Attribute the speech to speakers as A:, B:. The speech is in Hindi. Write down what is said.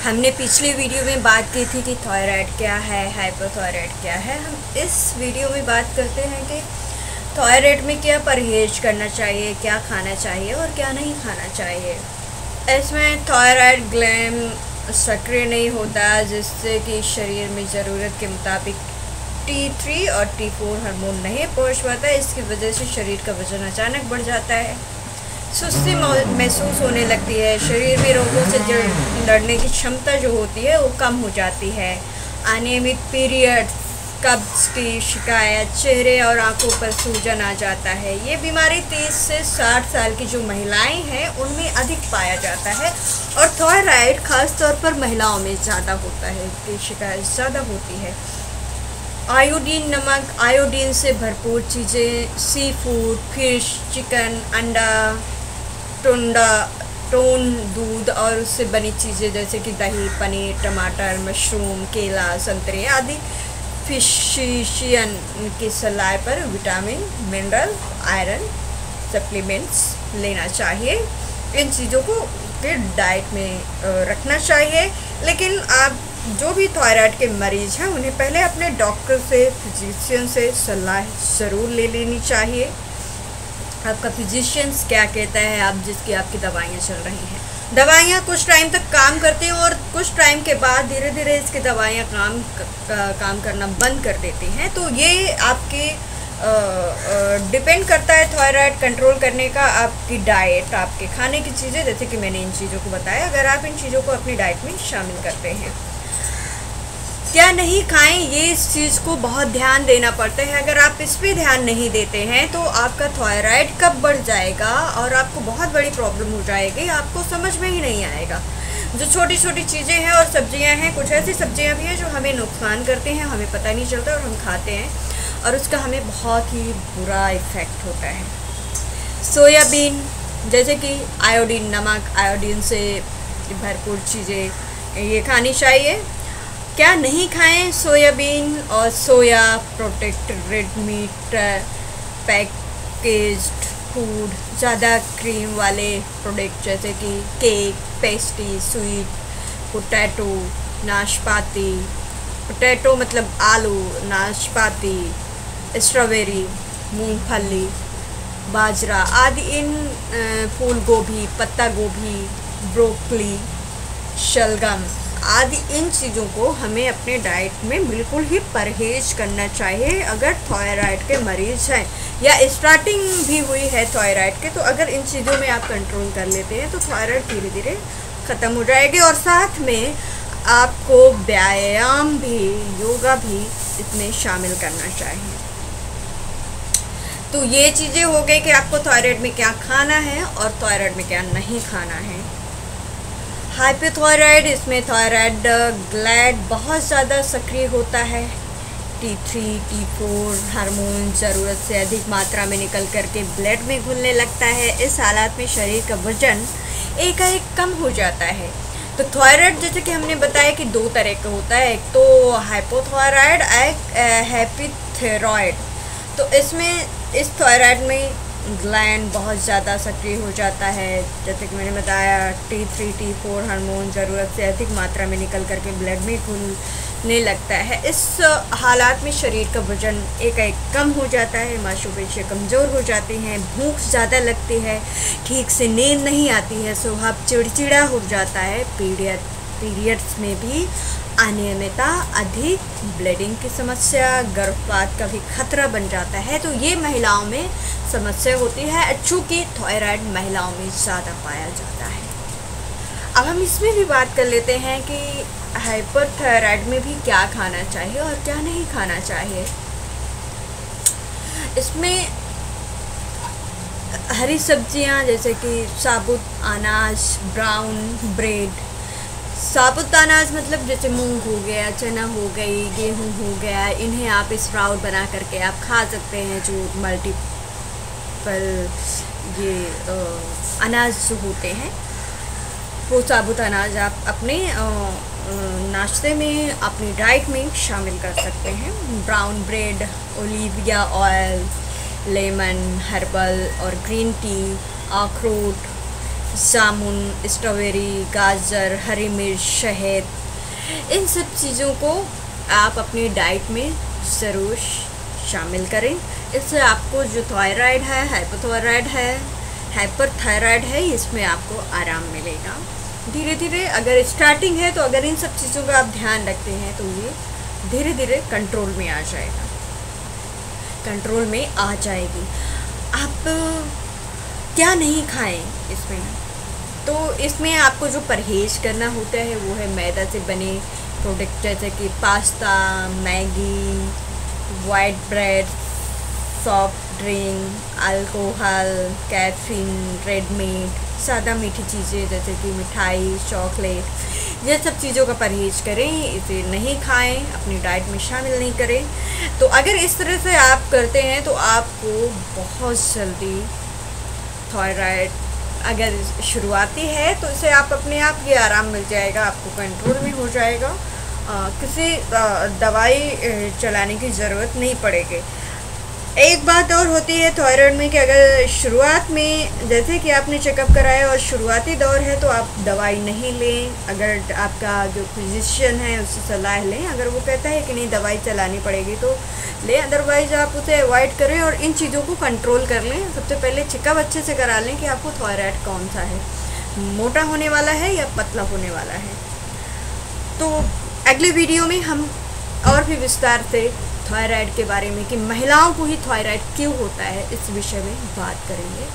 A: हमने पिछली वीडियो में बात की थी कि थायराइड क्या है, हाइपोथायराइड क्या है। हम इस वीडियो में बात करते हैं कि थायराइड में क्या परहेज करना चाहिए, क्या खाना चाहिए और क्या नहीं खाना चाहिए। इसमें थायराइड ग्लैंड सक्रिय नहीं होता, जिससे कि शरीर में ज़रूरत के मुताबिक T3 और T4 हार्मोन नहीं पहुंच पाता। इसकी वजह से शरीर का वज़न अचानक बढ़ जाता है, सुस्ती महसूस होने लगती है, शरीर में रोगों से लड़ने की क्षमता जो होती है वो कम हो जाती है। अनियमित पीरियड्स, कब्ज की शिकायत, चेहरे और आंखों पर सूजन आ जाता है। ये बीमारी 30 से 60 साल की जो महिलाएं हैं उनमें अधिक पाया जाता है और थायराइड खास तौर पर महिलाओं में ज़्यादा होता है, इसकी शिकायत ज़्यादा होती है। आयोडीन नमक, आयोडीन से भरपूर चीज़ें, सी फूड, फिश, चिकन, अंडा, टोन, दूध और उससे बनी चीज़ें जैसे कि दही, पनीर, टमाटर, मशरूम, केला, संतरे आदि फिशिशियन की सलाह पर विटामिन, मिनरल, आयरन सप्लीमेंट्स लेना चाहिए। इन चीज़ों को के डाइट में रखना चाहिए। लेकिन आप जो भी थायराइड के मरीज़ हैं उन्हें पहले अपने डॉक्टर से, फिजिशियन से सलाह ज़रूर ले लेनी चाहिए। आपका फिजिशियंस क्या कहता है, आप जिसकी आपकी दवाइयाँ चल रही हैं। दवाइयाँ कुछ टाइम तक काम करती हैं और कुछ टाइम के बाद धीरे धीरे इसकी दवाइयाँ काम करना बंद कर देती हैं। तो ये आपके डिपेंड करता है थायराइड कंट्रोल करने का आपकी डाइट, आपके खाने की चीज़ें, जैसे कि मैंने इन चीज़ों को बताया। अगर आप इन चीज़ों को अपनी डाइट में शामिल करते हैं, क्या नहीं खाएं, ये इस चीज़ को बहुत ध्यान देना पड़ता है। अगर आप इस पर ध्यान नहीं देते हैं तो आपका थायराइड कब बढ़ जाएगा और आपको बहुत बड़ी प्रॉब्लम हो जाएगी, आपको समझ में ही नहीं आएगा। जो छोटी छोटी चीज़ें हैं और सब्जियां हैं, कुछ ऐसी सब्जियां भी हैं जो हमें नुकसान करते हैं, हमें पता नहीं चलता और हम खाते हैं और उसका हमें बहुत ही बुरा इफ़ेक्ट होता है। सोयाबीन, जैसे कि आयोडीन नमक, आयोडीन से भरपूर चीज़ें ये खानी चाहिए। क्या नहीं खाएं, सोयाबीन और soya protected red meat, packaged food, ज़्यादा क्रीम वाले प्रोडक्ट जैसे कि केक, पेस्ट्री, स्वीट पोटैटो, नाशपाती, पोटैटो मतलब आलू, नाशपाती, स्ट्रॉबेरी, मूंगफली, बाजरा आदि, इन फूल गोभी, पत्ता गोभी, ब्रोकली, शलगम आदि इन चीज़ों को हमें अपने डाइट में बिल्कुल ही परहेज करना चाहिए अगर थायराइड के मरीज़ हैं या स्टार्टिंग भी हुई है थायराइड के। तो अगर इन चीज़ों में आप कंट्रोल कर लेते हैं तो थायराइड धीरे धीरे ख़त्म हो जाएगी। और साथ में आपको व्यायाम भी, योगा भी इसमें शामिल करना चाहिए। तो ये चीज़ें हो गई कि आपको थायराइड में क्या खाना है और थायराइड में क्या नहीं खाना है। हाइपोथायराइड, इसमें थायराइड ग्लैंड बहुत ज़्यादा सक्रिय होता है। T3, T4 हार्मोन ज़रूरत से अधिक मात्रा में निकल करके ब्लड में घुलने लगता है। इस हालात में शरीर का वजन एकाएक कम हो जाता है। तो थायराइड जैसे कि हमने बताया कि दो तरह का होता है, एक तो हाइपोथायराइड, एक हैप्पीथायराइड। तो इसमें इस थायराइड में ग्लैंड बहुत ज़्यादा सक्रिय हो जाता है। जैसे कि मैंने बताया, T3, T4 हार्मोन ज़रूरत से अधिक मात्रा में निकल करके ब्लड में घुलने लगता है। इस हालात में शरीर का वजन एकाएक कम हो जाता है, मांसपेशियाँ कमज़ोर हो जाती हैं, भूख ज़्यादा लगती है, ठीक से नींद नहीं आती है, स्वभाव चिड़चिड़ा हो जाता है। पीरियड्स में भी अनियमितता, अधिक ब्लीडिंग की समस्या, गर्भपात का भी खतरा बन जाता है। तो ये महिलाओं में समस्या होती है, चूँकि थायराइड महिलाओं में ज़्यादा पाया जाता है। अब हम इसमें भी बात कर लेते हैं कि हाइपोथायराइड में भी क्या खाना चाहिए और क्या नहीं खाना चाहिए। इसमें हरी सब्जियां जैसे कि साबुत अनाज, ब्राउन ब्रेड, साबुत अनाज मतलब जैसे मूंग हो गया, चना हो गई, गेहूं हो गया, इन्हें आप स्प्राउट बना करके आप खा सकते हैं। जो मल्टीपल ये अनाज जो होते हैं वो साबुत अनाज आप अपने नाश्ते में, अपनी डाइट में शामिल कर सकते हैं। Brown bread, Olivia oil, lemon, herbal और ग्रीन टी, अखरोट, जामुन, स्ट्रॉबेरी, गाजर, हरी मिर्च, शहद, इन सब चीज़ों को आप अपनी डाइट में ज़रूर शामिल करें। इससे आपको जो थायराइड है, हाइपोथायराइड है, हाइपरथायराइड है, इसमें आपको आराम मिलेगा। धीरे धीरे अगर स्टार्टिंग है तो अगर इन सब चीज़ों का आप ध्यान रखते हैं तो ये धीरे धीरे कंट्रोल में आ जाएगा, कंट्रोल में आ जाएगी। आप क्या नहीं खाएं इसमें, तो इसमें आपको जो परहेज़ करना होता है वो है मैदा से बने प्रोडक्ट जैसे कि pasta, Maggi, white bread, soft drink, alcohol, caffeine, red meat, सादा मीठी चीज़ें जैसे कि मिठाई, चॉकलेट, ये सब चीज़ों का परहेज़ करें। इसे नहीं खाएं, अपनी डाइट में शामिल नहीं करें। तो अगर इस तरह से आप करते हैं तो आपको बहुत जल्दी थायराइड अगर शुरुआती है तो इसे आप अपने आप ही आराम मिल जाएगा, आपको कंट्रोल में हो जाएगा, किसी दवाई चलाने की ज़रूरत नहीं पड़ेगी। एक बात और होती है थायराइड में कि अगर शुरुआत में जैसे कि आपने चेकअप कराया और शुरुआती दौर है तो आप दवाई नहीं लें। अगर आपका जो फिजिशियन है उससे सलाह लें, अगर वो कहता है कि नहीं दवाई चलानी पड़ेगी तो लें, अदरवाइज़ आप उसे अवॉइड करें और इन चीज़ों को कंट्रोल कर लें। सबसे पहले चेकअप अच्छे से करा लें कि आपको थायराइड कौन सा है, मोटा होने वाला है या पतला होने वाला है। तो अगले वीडियो में हम और भी विस्तार से थायराइड के बारे में कि महिलाओं को ही थायराइड क्यों होता है इस विषय में बात करेंगे।